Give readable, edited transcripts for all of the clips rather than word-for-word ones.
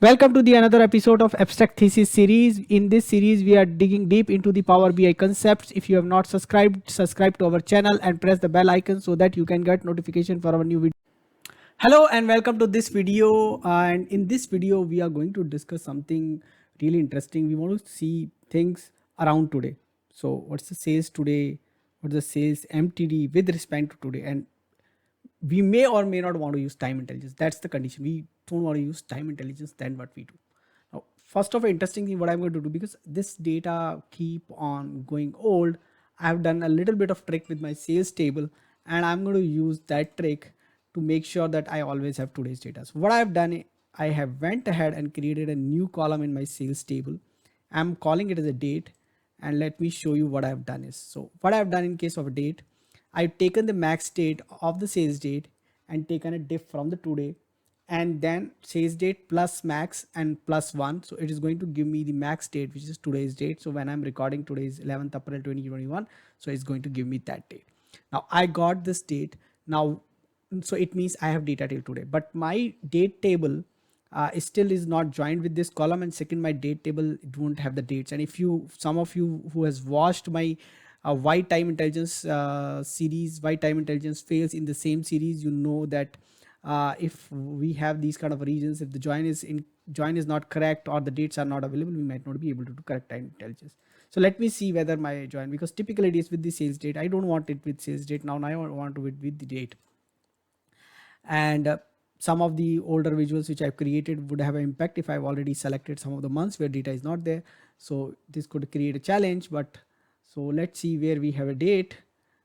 Welcome to the another episode of Abstract Thesis series. In this series, we are digging deep into the Power BI concepts. If you have not subscribed, subscribe to our channel and press the bell icon so that you can get notification for our new video. Hello and welcome to this video. And in this video, we are going to discuss something really interesting. We want to see things around today. So, what's the sales today? What's the sales MTD with respect to today? And we may or may not want to use time intelligence. That's the condition. We don't want to use time intelligence than what we do. Now, first of all, interesting thing what I'm going to do, because this data keep on going old, I've done a little bit of trick with my sales table, and I'm going to use that trick to make sure that I always have today's data. So what I've done, I have went ahead and created a new column in my sales table. I'm calling it as a date, and let me show you what I've done is. So what I've done in case of a date, I've taken the max date of the sales date and taken a diff from the today, and then sales date plus max and plus one. So it is going to give me the max date, which is today's date. So when I'm recording today is 11th April 2021. So it's going to give me that date. Now I got this date. Now, so it means I have data till today, but my date table still is not joined with this column, and second, my date table don't have the dates. And if you, some of you who has watched my why time intelligence series, why time intelligence fails in the same series, you know that if we have these kind of regions, if the join is not correct or the dates are not available, we might not be able to do correct time intelligence. So let me see whether my join, because typically it is with the sales date. I don't want it with sales date. Now I want to with the date. And some of the older visuals which I've created would have an impact if I've already selected some of the months where data is not there. So this could create a challenge, but so let's see where we have a date.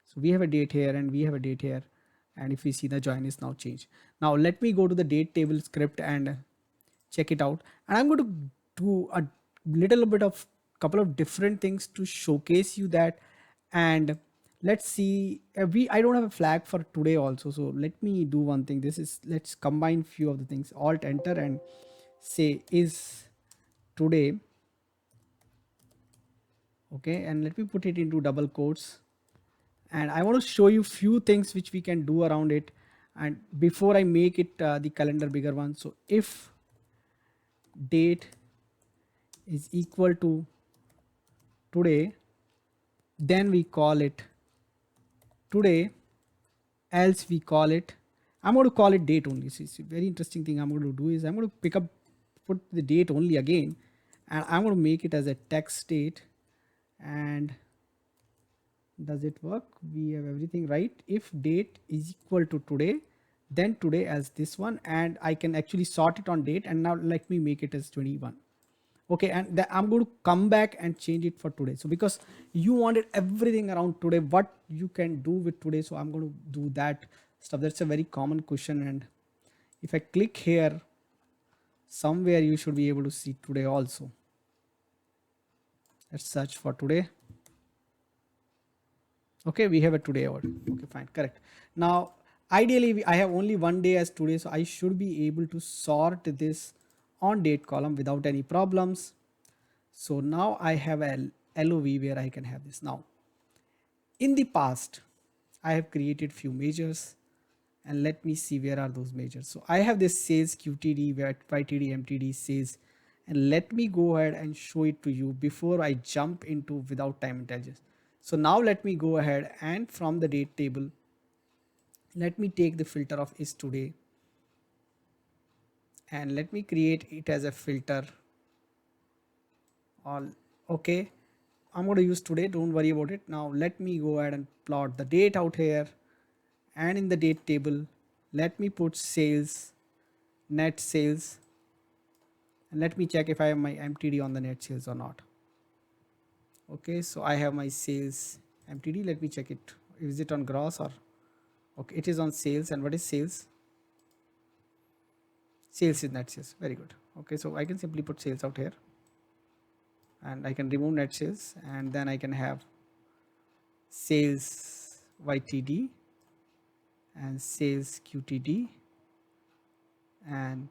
So we have a date here and we have a date here. And if we see, the join is now changed. Now let me go to the date table script and check it out. And I'm going to do a little bit of couple of different things to showcase you that. And let's see, I don't have a flag for today also. So let me do one thing. This is, let's combine few of the things. Alt enter and say is today. Okay, and let me put it into double quotes. And I want to show you few things which we can do around it. And before I make it the calendar bigger one, so if date is equal to today, then we call it today, else we call it, I'm going to call it date only. So it's a very interesting thing I'm going to do is I'm going to put the date only again, and I'm going to make it as a text date. And does it work? We have everything right. If date is equal to today, then today as this one, and I can actually sort it on date. And now let me make it as 21. Okay, and I'm going to come back and change it for today. So because you wanted everything around today, what you can do with today, so I'm going to do that stuff. That's a very common question. And if I click here, somewhere you should be able to see today also. Let's search for today. Okay, we have a today order. Okay, fine, correct. Now ideally I have only one day as today, so I should be able to sort this on date column without any problems. So now I have a LOV where I can have this. Now in the past I have created few measures, and let me see where are those measures. So I have this sales QTD, YTD, MTD, sales, and let me go ahead and show it to you before I jump into without time intelligence. So now let me go ahead and from the date table, let me take the filter of is today, and let me create it as a filter all. Okay, I'm going to use today, don't worry about it. Now let me go ahead and plot the date out here, and in the date table let me put sales, net sales, and let me check if I have my MTD on the net sales or not. Okay, so I have my sales MTD. Let me check it. Is it on gross or okay, it is on sales. And what is sales? Sales is net sales. Very good. Okay, so I can simply put sales out here, and I can remove net sales, and then I can have sales YTD and sales QTD, and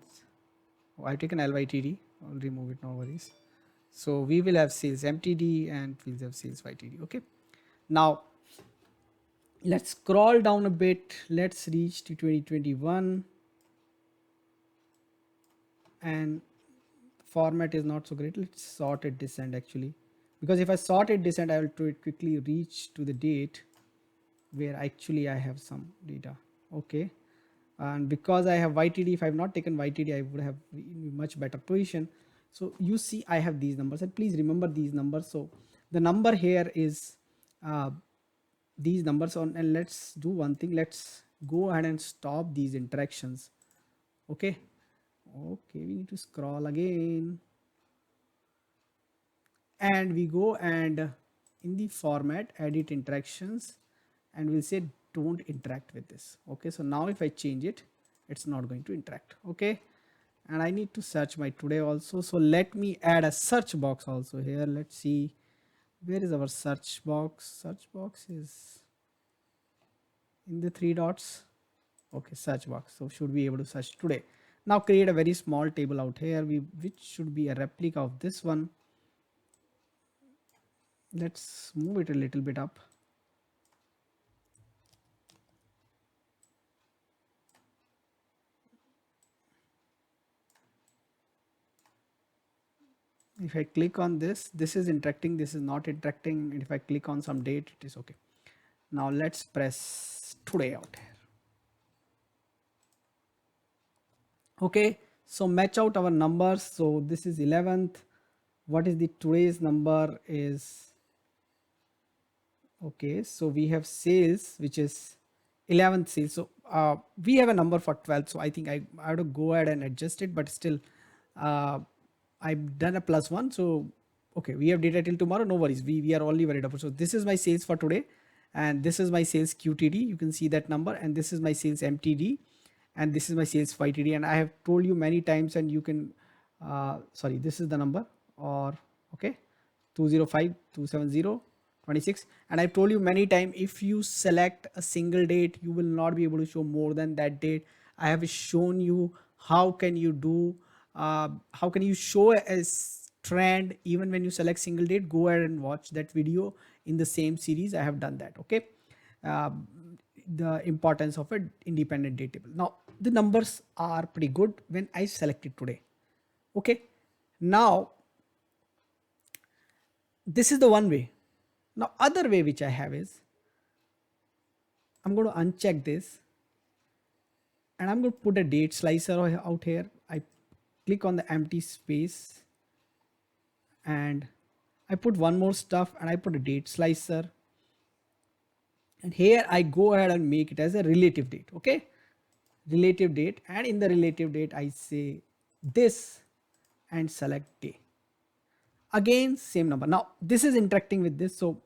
I've taken LYTD. I'll remove it, no worries. So we will have sales MTD and we'll have sales YTD. Okay, now let's scroll down a bit. Let's reach to 2021, and format is not so great. Let's sort it descent actually, because if I sort it descent, I will quickly reach to the date where actually I have some data. Okay, and because I have YTD, if I have not taken YTD, I would have in much better position. So you see I have these numbers, and please remember these numbers. So the number here is these numbers on, and let's do one thing. Let's go ahead and stop these interactions. Okay, okay, we need to scroll again, and we go and in the format edit interactions, and we'll say don't interact with this. Okay, so now if I change it, it's not going to interact. Okay, and I need to search my today also, so let me add a search box also here. Let's see, where is our search box? Search box is in the three dots. Okay, search box. So should be able to search today. Now create a very small table out here, which should be a replica of this one. Let's move it a little bit up. If I click on this, this is interacting, this is not interacting, and if I click on some date, it is okay. Now let's press today out here. Okay, so match out our numbers. So this is 11th. What is the today's number is, okay, so we have sales, which is 11th sales. So we have a number for 12th, so I think I have to go ahead and adjust it, but still I've done a +1. So okay, we have data till tomorrow, no worries, we are only worried about. So this is my sales for today, and this is my sales QTD, you can see that number, and this is my sales MTD, and this is my sales YTD. And I have told you many times, and you can sorry, this is the number, or okay, 205 270 26. And I've told you many times, if you select a single date, you will not be able to show more than that date. I have shown you how can you do how can you show a trend even when you select single date. Go ahead and watch that video in the same series, I have done that. Okay, uh, the importance of an independent date table. Now the numbers are pretty good when I selected today. Okay, now this is the one way. Now other way which I have is, I'm going to uncheck this, and I'm going to put a date slicer out here. I click on the empty space, and I put one more stuff, and I put a date slicer, and here I go ahead and make it as a relative date. Okay, relative date, and in the relative date I say this and select day. Again same number. Now this is interacting with this, so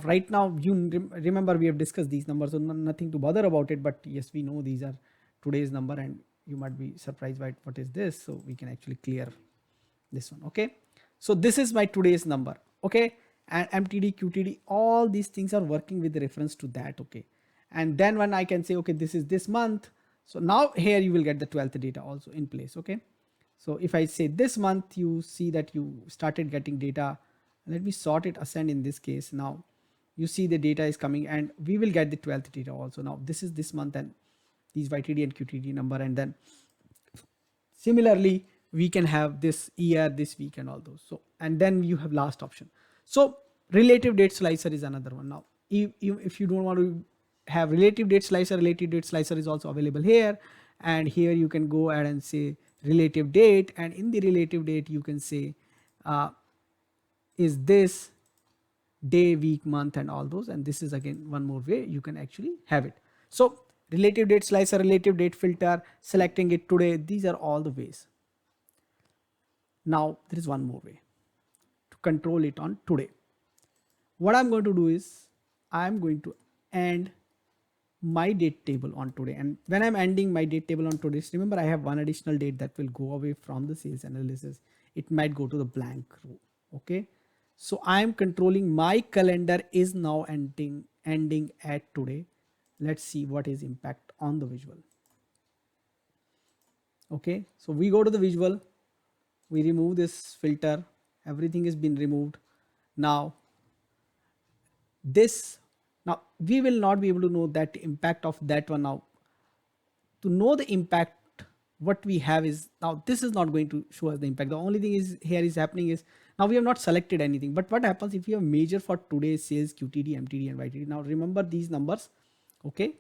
right now you remember we have discussed these numbers, so nothing to bother about it. But yes, we know these are today's number, and you might be surprised by what is this, so we can actually clear this one. Okay, so this is my today's number. Okay, and MTD, QTD, all these things are working with reference to that. Okay, and then when I can say, okay, this is this month, so now here you will get the 12th data also in place. Okay, so if I say this month, you see that you started getting data. Let me sort it ascend in this case. Now you see the data is coming, and we will get the 12th data also. Now this is this month, and these YTD and QTD number, and then similarly we can have this year, this week, and all those. So and then you have last option. So relative date slicer is another one. Now if you don't want to have relative date slicer is also available here, and here you can go ahead and say relative date, and in the relative date you can say is this day, week, month, and all those. And this is again one more way you can actually have it. So relative date slicer, relative date filter, selecting it today, these are all the ways. Now there is one more way to control it on today. What I'm going to do is, I'm going to end my date table on today. And when I'm ending my date table on today, remember I have one additional date that will go away from the sales analysis. It might go to the blank row. Okay, so I'm controlling my calendar is now ending at today. Let's see what is impact on the visual. Okay, so we go to the visual, we remove this filter, everything has been removed. Now this, now we will not be able to know that impact of that one. Now to know the impact what we have is, now this is not going to show us the impact. The only thing is here is happening is, now we have not selected anything, but what happens if you have major for today's sales, QTD, MTD and YTD. Now remember these numbers. Okay,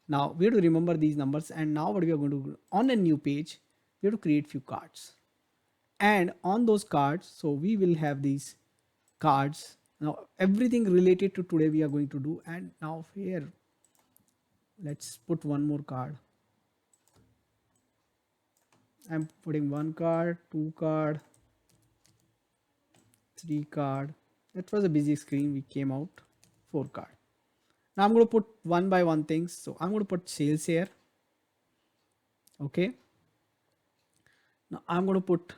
now we have to remember these numbers, and now what we are going to do on a new page, we have to create few cards, and on those cards, so we will have these cards. Now everything related to today we are going to do, and now here let's put one more card. I'm putting one card, two card, three card. That was a busy screen, we came out. Four card. Now I'm going to put one by one things. So I'm going to put sales here. Okay, now I'm going to put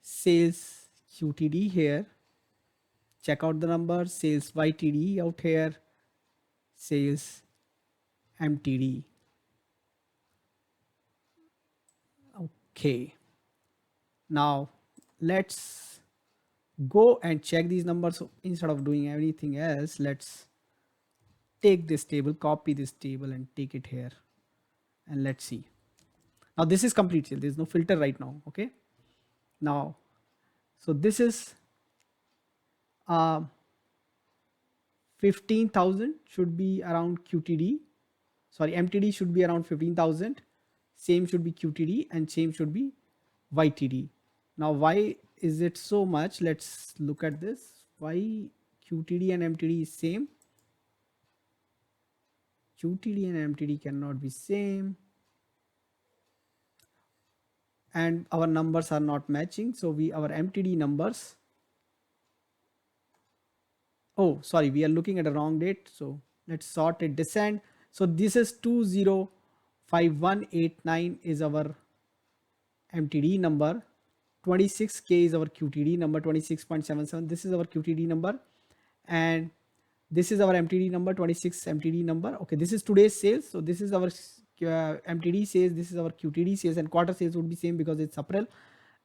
sales QTD here, check out the number, sales YTD out here, sales MTD. Okay, now let's go and check these numbers. So instead of doing anything else, let's take this table, copy this table and take it here, and let's see. Now this is complete sale, there's no filter right now. Okay, now so this is 15,000 should be around QTD, sorry, MTD should be around 15,000, same should be QTD and same should be YTD. Now why is it so much? Let's look at this. Why QTD and MTD is same? QTD and MTD cannot be same, and our numbers are not matching. So our MTD numbers, oh sorry, we are looking at a wrong date, so let's sort it, descend. So this is 205189 is our MTD number, 26k is our QTD number, 26.77, this is our QTD number, and this is our MTD number, 26 MTD number. Okay, this is today's sales, so this is our MTD sales, this is our QTD sales, and quarter sales would be same because it's April,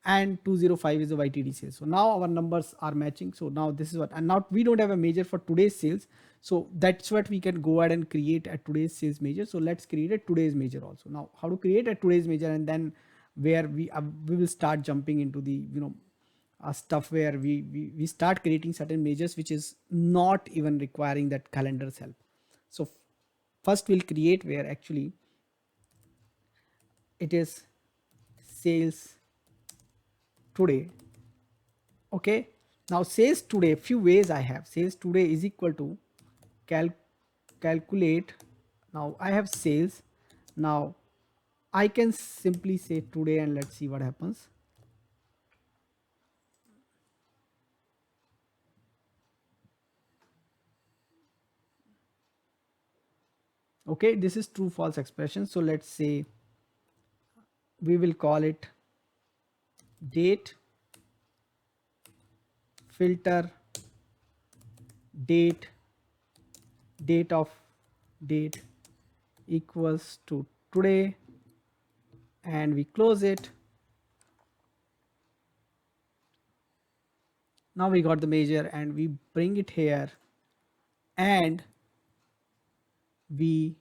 and 205 is the YTD sales. So now our numbers are matching. So now this is what, and now we don't have a measure for today's sales, so that's what we can go ahead and create a today's sales measure. So let's create a today's measure also. Now how to create a today's measure, and then where we will start jumping into the stuff where we start creating certain measures which is not even requiring that calendar's help. So first we'll create where actually it is sales today. Okay, now sales today, few ways I have. Sales today is equal to calculate. Now I have sales. Now I can simply say today and let's see what happens. Okay, this is true false expression. So let's say we will call it date filter date of date equals to today, and we close it. Now we got the measure and we bring it here and we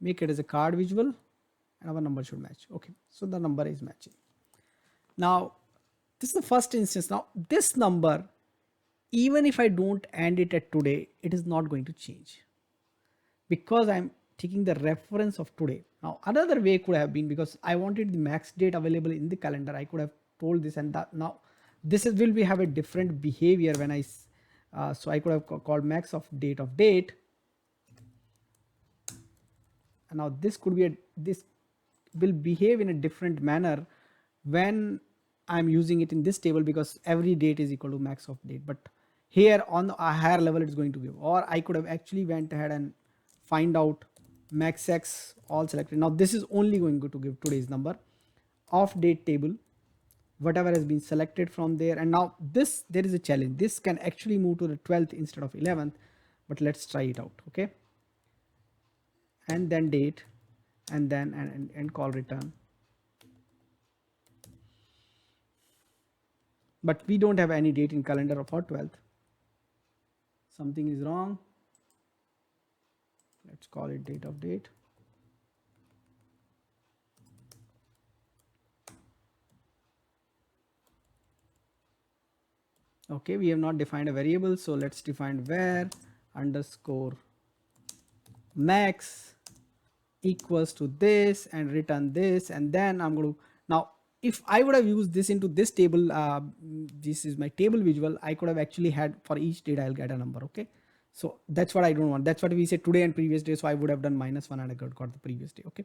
make it as a card visual, and our number should match. Okay, so the number is matching. Now this is the first instance. Now this number, even if I don't end it at today, it is not going to change because I'm taking the reference of today. Now another way could have been, because I wanted the max date available in the calendar, I could have told this and that. Now this is will we have a different behavior when I so I could have called max of date, and now this could be this will behave in a different manner when I'm using it in this table, because every date is equal to max of date. But here on a higher level it's going to give, or I could have actually went ahead and find out max x all selected. Now this is only going to give today's number of date table, whatever has been selected from there. And now this, there is a challenge, this can actually move to the 12th instead of 11th, but let's try it out. Okay, and then date, and then and call return. But we don't have any date in calendar for 12th. Something is wrong. Let's call it date of date. Okay, we have not defined a variable, so let's define var underscore max equals to this and return this, and then I'm going to now, if I would have used this into this table, this is my table visual, I could have actually had for each data I'll get a number. Okay, so that's what I don't want. That's what we said today and previous day, so I would have done -1 and I got the previous day. Okay,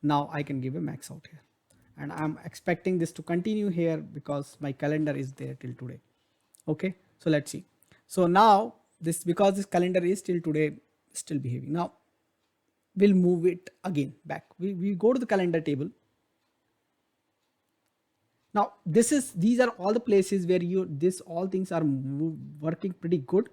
now I can give a max out here, and I'm expecting this to continue here because my calendar is there till today. Okay, so let's see. So now this, because this calendar is till today still behaving, now we'll move it again back. We go to the calendar table. Now these are all the places where this all things are working pretty good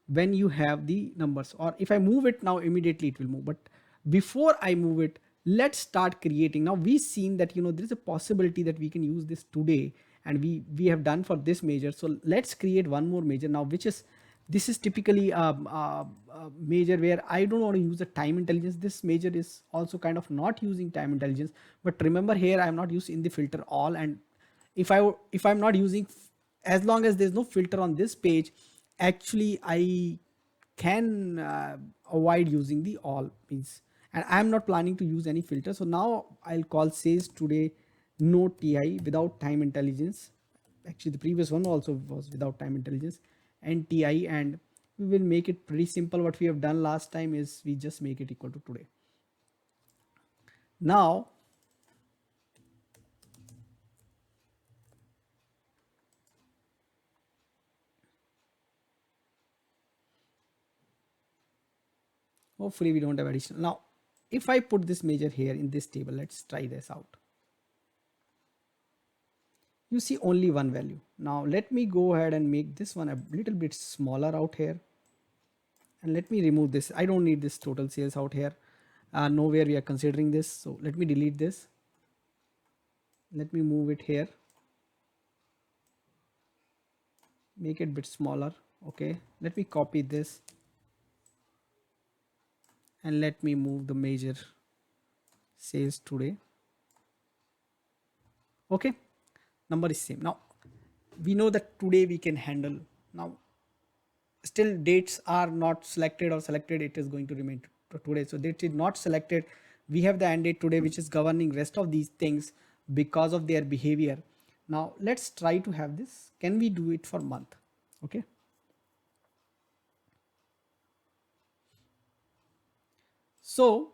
when you have the numbers, or if I move it now immediately it will move. But before I move it, let's start creating. Now we've seen that there's a possibility that we can use this today, and we have done for this measure. So let's create one more measure now, which is, this is typically a measure where I don't want to use the time intelligence. This measure is also kind of not using time intelligence, but remember here I am not using the filter all, and if I'm not using, as long as there's no filter on this page, actually I can avoid using the all means, and I'm not planning to use any filter. So now I'll call says today no ti without time intelligence. Actually the previous one also was without time intelligence and ti, and we will make it pretty simple. What we have done last time is we just make it equal to today. Now hopefully we don't have additional. Now if I put this measure here in this table, let's try this out. You see only one value. Now let me go ahead and make this one a little bit smaller out here, and let me remove this. I don't need this total sales out here. Nowhere we are considering this, so let me delete this. Let me move it here, make it a bit smaller. Okay, let me copy this and let me move the measure sales today. Okay, number is same. Now we know that today we can handle. Now still dates are not selected or selected, it is going to remain to today. So date is not selected, we have the end date today, which is governing rest of these things because of their behavior. Now let's try to have this. Can we do it for month? Okay, so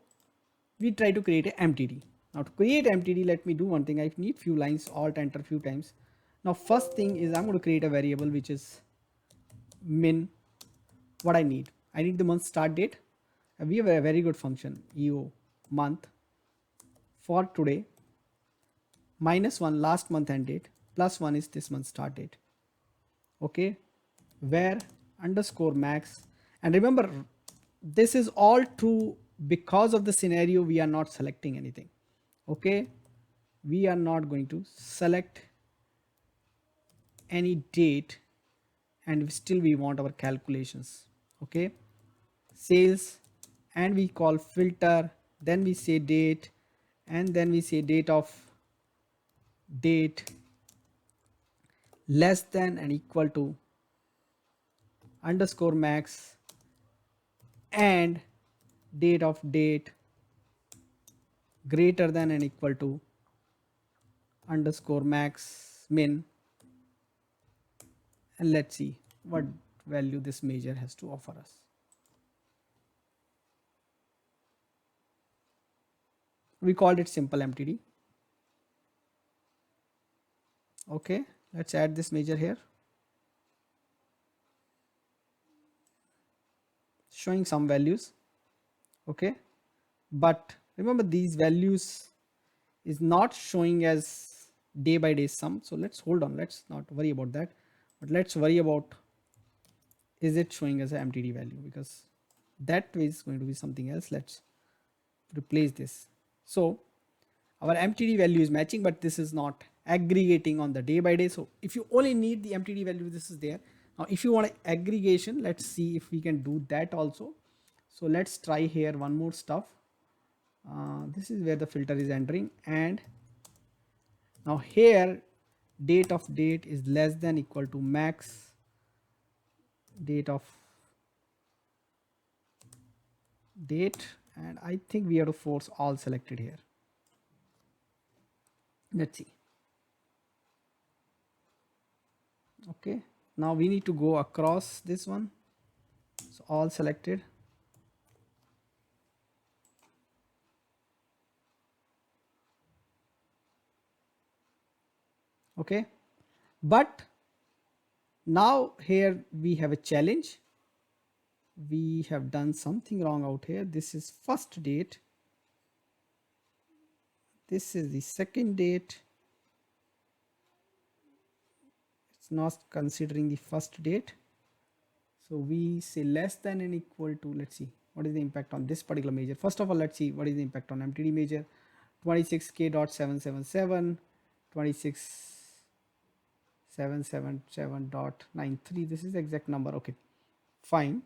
we try to create a mtd. Now to create mtd, let me do one thing. I need few lines, alt enter few times. Now first thing is I'm going to create a variable which is min. What I need the month start date, and we have a very good function eo month for today, -1 last month end date, +1 is this month start date. Okay, where underscore max, and remember this is all true because of the scenario we are not selecting anything. Okay, we are not going to select any date, and still we want our calculations. Okay, sales, and we call filter, then we say date, and then we say date of date less than and equal to underscore max, and date of date greater than and equal to underscore max min, and let's see what value this measure has to offer us. We called it simple mtd. Okay, let's add this measure here, showing some values. Okay, but remember these values is not showing as day by day sum, so let's hold on, let's not worry about that, but let's worry about is it showing as a mtd value, because that is going to be something else. Let's replace this. So our mtd value is matching, but this is not aggregating on the day by day. So if you only need the mtd value, this is there. Now if you want aggregation, let's see if we can do that also. So let's try here one more stuff. This is where the filter is entering, and now here date of date is less than equal to max date of date, and I think we have to force all selected here. Let's see. Okay, now we need to go across this one, so all selected. Okay, but now here we have a challenge. We have done something wrong out here. This is first date, this is the second date. It's not considering the first date, so we say less than and equal to. Let's see what is the impact on this particular measure. First of all, let's see what is the impact on MTD measure. 26k.777, 26777.93. This is the exact number. Okay, fine.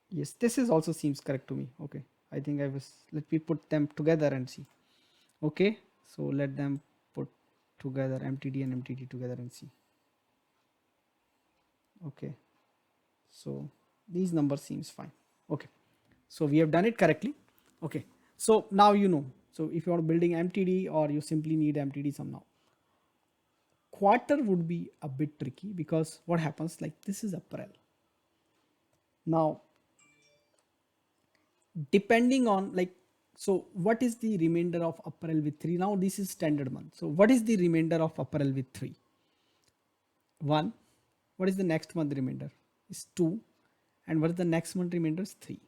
Yes, this is also seems correct to me. Okay, I think I was, let me put them together and see. Okay, so let them put together MTD and MTD together and see. Okay, so these numbers seems fine. Okay, so we have done it correctly. Okay, so now you know. So if you are building MTD or you simply need MTD somehow, quarter would be a bit tricky, because what happens, like this is April. Now depending on, like, so what is the remainder of April with 3? Now this is standard month, so what is the remainder of April with 3? 1. What is the next month remainder? Is 2. And what is the next month remainder? Is 3.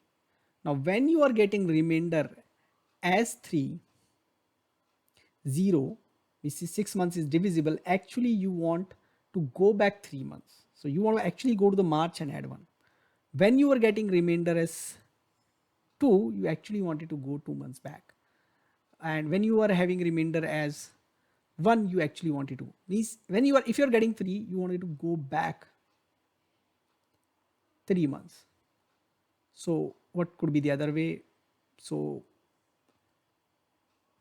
Now when you are getting remainder as 3, 0, which is 6 months is divisible, actually you want to go back 3 months, so you want to actually go to the March and add 1. When you are getting remainder as 2, you actually wanted to go 2 months back, and when you are having remainder as 1, you actually wanted to, means when you are, if you're getting 3, you wanted to go back 3 months. So what could be the other way? So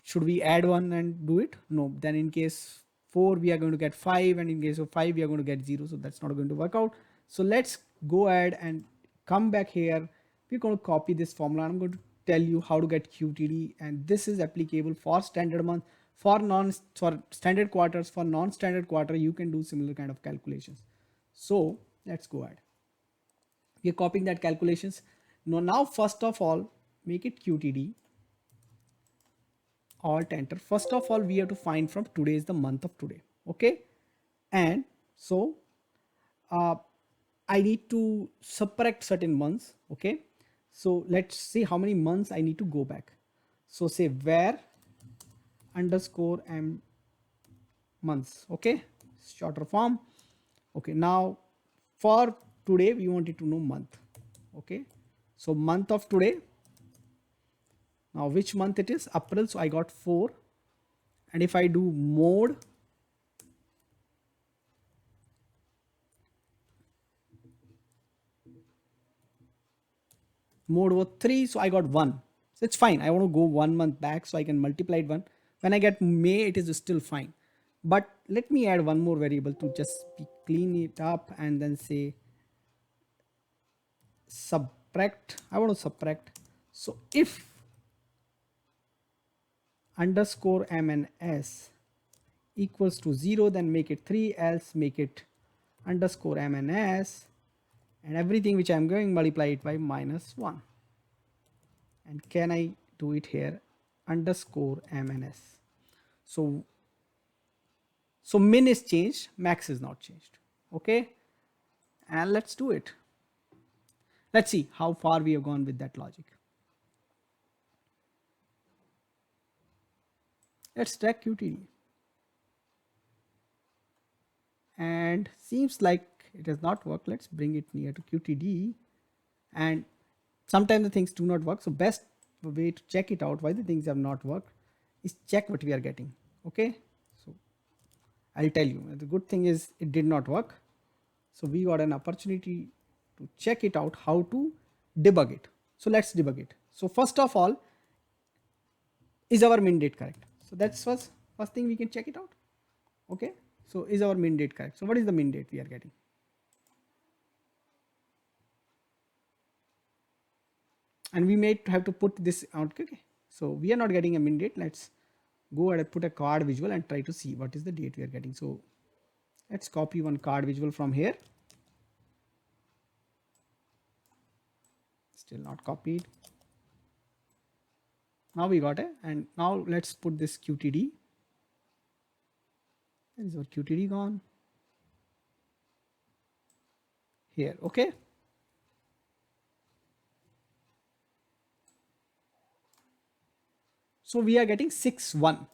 should we add 1 and do it? No, then in case 4 we are going to get 5, and in case of 5 we are going to get 0, so that's not going to work out. So let's go ahead and come back here. We're going to copy this formula. I'm going to tell you how to get QTD, and this is applicable for standard month, for standard quarters. For non-standard quarter you can do similar kind of calculations. So let's go ahead. We are copying that calculations. Now first of all, make it QTD, alt enter. First of all, we have to find from today is the month of today. Okay, and so I need to subtract certain months. Okay, so let's see how many months I need to go back. So say where underscore m months. Okay, shorter form. Okay, now for today we wanted to know month. Okay, so month of today. Now which month it is? April, so I got 4. And if I do mode was 3, so I got 1. So it's fine. I want to go 1 month back, so I can multiply it 1. When I get May, it is still fine. But let me add one more variable to just clean it up, and then say subtract. I want to subtract. So if underscore m and s equals to 0, then make it 3, else make it underscore m and s, and everything which I'm going multiply it by -1. And can I do it here? Underscore m and s. So min is changed, max is not changed. Okay, and let's do it. Let's see how far we have gone with that logic. Let's track QTD, and seems like it has not worked. Let's bring it near to QTD, and sometimes the things do not work. So best way to check it out why the things have not worked is check what we are getting. Okay, so I'll tell you. The good thing is it did not work, so we got an opportunity to check it out, how to debug it. So let's debug it. So first of all, is our min date correct? So that's first thing we can check it out. Okay, so is our min date correct? So what is the min date we are getting? and we may have to put this out. Okay, so we are not getting a min date. Let's go ahead and put a card visual and try to see what is the date we are getting. So let's copy one card visual from here. Still not copied. Now we got it, and now let's put this QTD. There is our QTD gone here. Okay, so we are getting 6-1.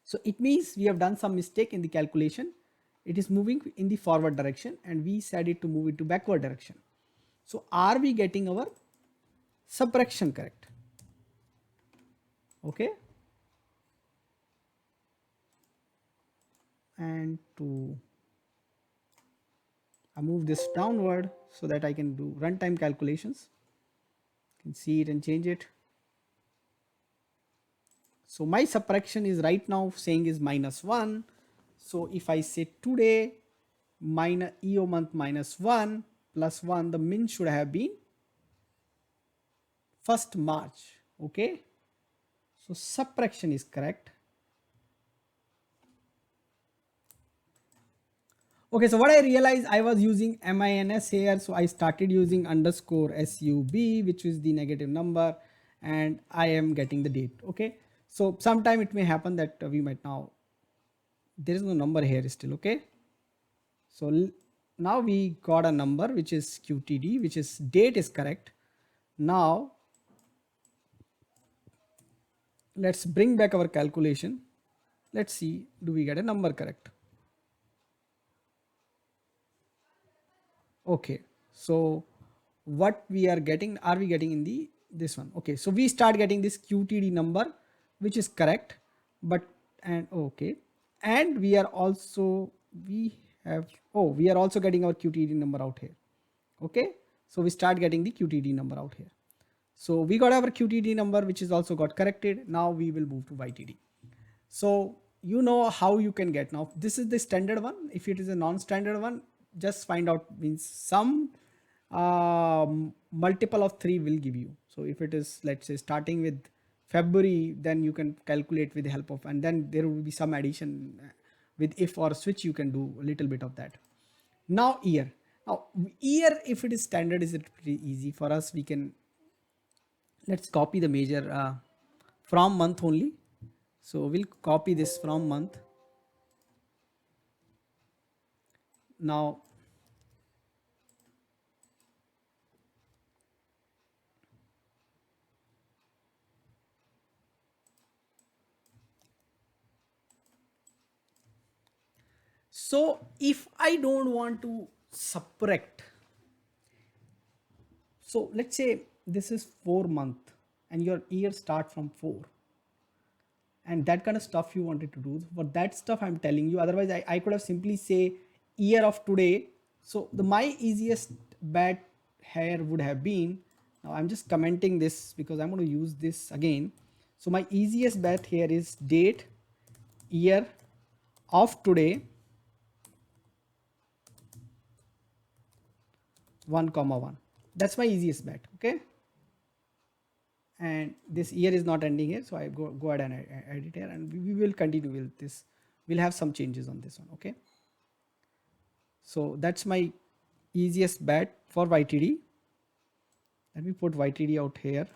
So it means we have done some mistake in the calculation. It is moving in the forward direction and we said it to move into backward direction. So are we getting our subtraction correct? Okay, and to I move this downward so that I can do runtime calculations. You can see it and change it. So my subtraction is right now saying is -1. So if I say today minus EO month -1 plus 1, the min should have been 1st March. Okay, so subtraction is correct. Okay, so what I realized, I was using MINS here, so I started using underscore SUB, which is the negative number, and I am getting the date. Okay, so sometime it may happen that we might now, there is no number here still. Okay, so now we got a number which is QTD, which is date is correct. Now let's bring back our calculation. Let's see, do we get a number correct? Okay, so what we are getting, are we getting in the this one? Okay, so we start getting this QTD number which is correct, but and okay, and we are also we are also getting our QTD number out here. Okay, so we start getting the QTD number out here. So we got our QTD number which is also got corrected. Now we will move to YTD. So you know how you can get. Now this is the standard one. If it is a non-standard one, just find out, means some multiple of 3 will give you. So if it is, let's say, starting with February, then you can calculate with the help of, and then there will be some addition with if or switch, you can do a little bit of that. Now year. Now year, if it is standard, is it pretty easy for us? We can, let's copy the major from month only. So we'll copy this from month. Now so if I don't want to subtract, so let's say this is 4 month and your year start from 4, and that kind of stuff you wanted to do. For that stuff I'm telling you, otherwise I could have simply say year of today. So the my easiest bet here would have been, now I'm just commenting this because I'm going to use this again. So my easiest bet here is date year of today 1,1. That's my easiest bet. Okay, and this year is not ending here, so I go ahead and edit here, and we will continue with this. We'll have some changes on this one. Okay, so that's my easiest bet for YTD. Let me put YTD out here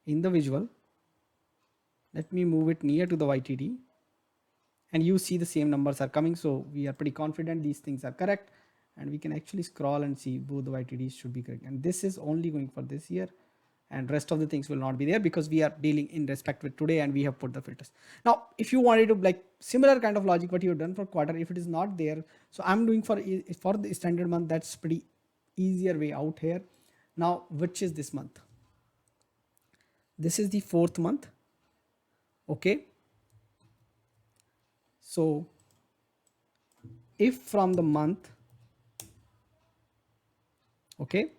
in the visual. Let me move it near to the YTD, and you see the same numbers are coming, so we are pretty confident these things are correct, and we can actually scroll and see both the YTDs should be correct, and this is only going for this year, and rest of the things will not be there because we are dealing in respect with today and we have put the filters. Now if you wanted to like similar kind of logic what you have done for quarter, if it is not there, so I'm doing for the standard month. That's pretty easier way out here. Now which is this month? This is the 4th month. Okay, so if from the month, okay,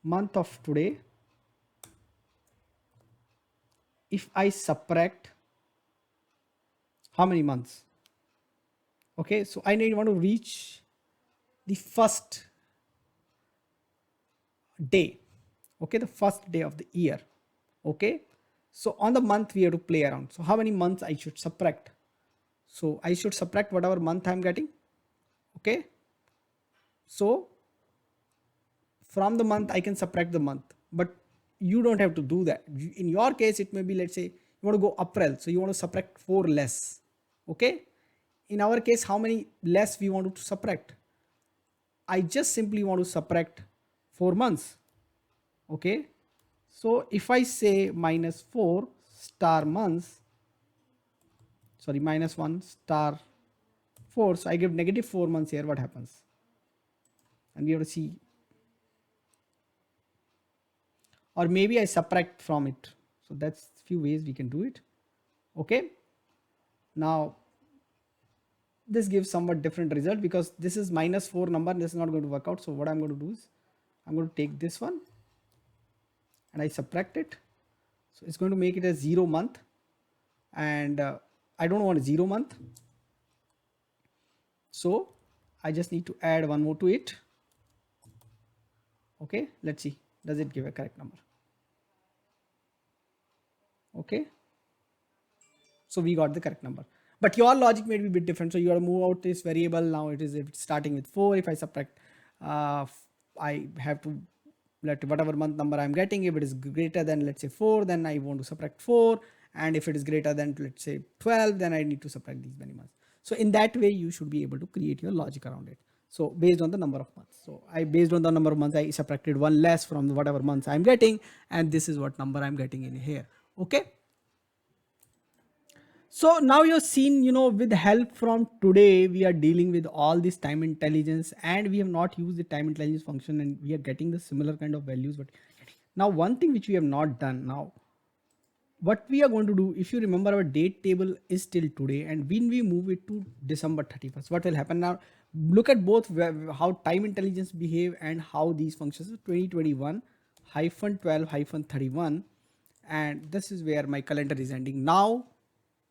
month of today, if I subtract how many months? Okay, so I want to reach the first day. Okay, the first day of the year. Okay, so on the month we have to play around. So how many months I should subtract? So I should subtract whatever month I'm getting. Okay, so from the month I can subtract the month, but you don't have to do that. In your case it may be, let's say you want to go April, so you want to subtract 4 less. Okay, in our case how many less we want to subtract? I just simply want to subtract 4 months. Okay, so if I say minus 4 star months, sorry, minus 1 star 4, so I give negative 4 months here, what happens? And we have to see, or maybe I subtract from it. So that's few ways we can do it. Okay, now this gives somewhat different result because this is minus 4 number, this is not going to work out. So what I'm going to do is I'm going to take this one and I subtract it. So it's going to make it a 0 month, and I don't want a 0 month, so I just need to add one more to it. Okay, let's see, does it give a correct number? Okay, so we got the correct number, but your logic may be a bit different. So you have to move out this variable. Now it is, if it's starting with 4, if I subtract, I have to let whatever month number I'm getting, if it is greater than, let's say 4, then I want to subtract 4, and if it is greater than, let's say 12, then I need to subtract these many months. So in that way you should be able to create your logic around it. So based on the number of months, so based on the number of months I subtracted 1 less from whatever months I'm getting, and this is what number I'm getting in here. Okay, so now you've seen, with help from today, we are dealing with all this time intelligence, and we have not used the time intelligence function, and we are getting the similar kind of values. But now one thing which we have not done now, what we are going to do, if you remember, our date table is till today, and when we move it to December 31st, what will happen now? Look at both how time intelligence behave and how these functions, 2021 -12 -31, and this is where my calendar is ending. Now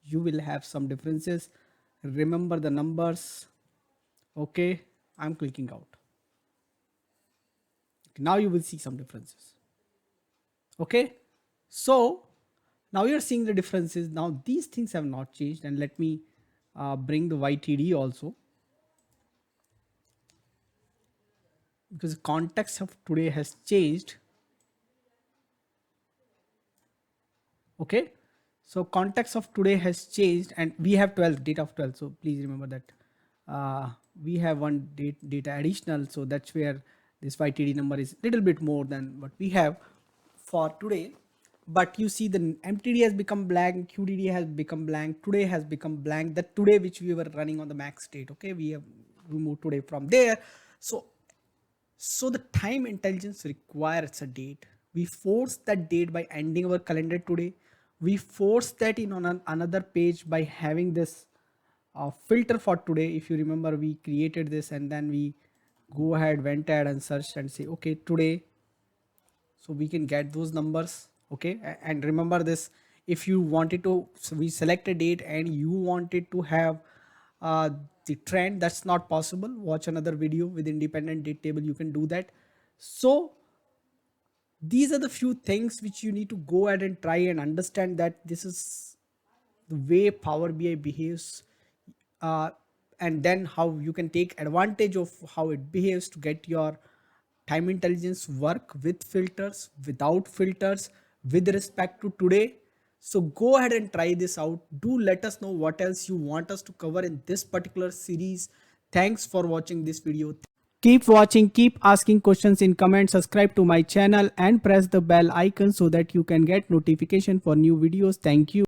you will have some differences. Remember the numbers. Okay, I'm clicking out. Now you will see some differences. Okay, so now you're seeing the differences. Now these things have not changed, and let me bring the YTD also, because the context of today has changed. Okay, so context of today has changed, and we have 12 data of 12. So please remember that we have one data additional, so that's where this YTD number is little bit more than what we have for today. But you see the MTD has become blank, QDD has become blank, today has become blank. That today which we were running on the max state, okay, we have removed today from there. So the time intelligence requires a date. We force that date by ending our calendar today. We force that in on another page by having this filter for today. If you remember, we created this, and then we go ahead, went ahead and searched and say, okay, today. So we can get those numbers. Okay, and remember this, if you wanted to, so we select a date and you wanted to have the trend, that's not possible. Watch another video with independent date table, you can do that. So these are the few things which you need to go ahead and try and understand, that this is the way Power BI behaves, and then how you can take advantage of how it behaves to get your time intelligence work with filters, without filters, with respect to today. So go ahead and try this out. Do let us know what else you want us to cover in this particular series. Thanks for watching this video. Keep watching, keep asking questions in comments, subscribe to my channel and press the bell icon so that you can get notification for new videos. Thank you.